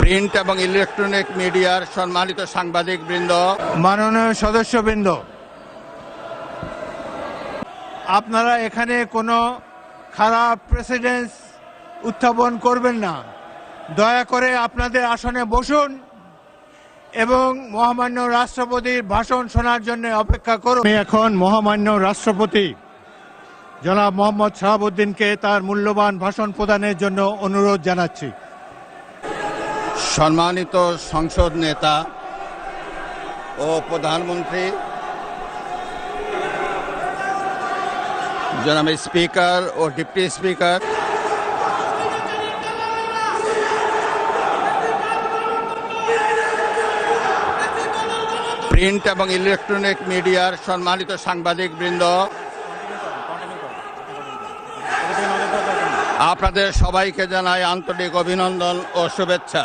Print এবং electronic মিডিয়ার সম্মানিত সাংবাদিকবৃন্দ, মাননীয় সদস্যবৃন্দ, আপনারা এখানে কোনো খারাপ প্রেসিডেন্স উত্থাপন করবেন না। দয়া করে আপনাদের আসনে বসুন এবং মহামান্য রাষ্ট্রপতির ভাষণ শোনার জন্য অপেক্ষা করুন। আমি এখন মহামান্য রাষ্ট্রপতি জনাব মোহাম্মদ শাহাবুদ্দিনকে তার মূল্যবান ভাষণ প্রদানের জন্য অনুরোধ জানাচ্ছি। সম্মানিত সংসদ নেতা ও প্রধানমন্ত্রী, জনাব স্পিকার ও ডিপ্টি স্পিকার, প্রিন্ট এবং ইলেকট্রনিক মিডিয়ার সম্মানিত সাংবাদিকবৃন্দ, আপনাদের সবাইকে জানাই আন্তরিক অভিনন্দন ও শুভেচ্ছা।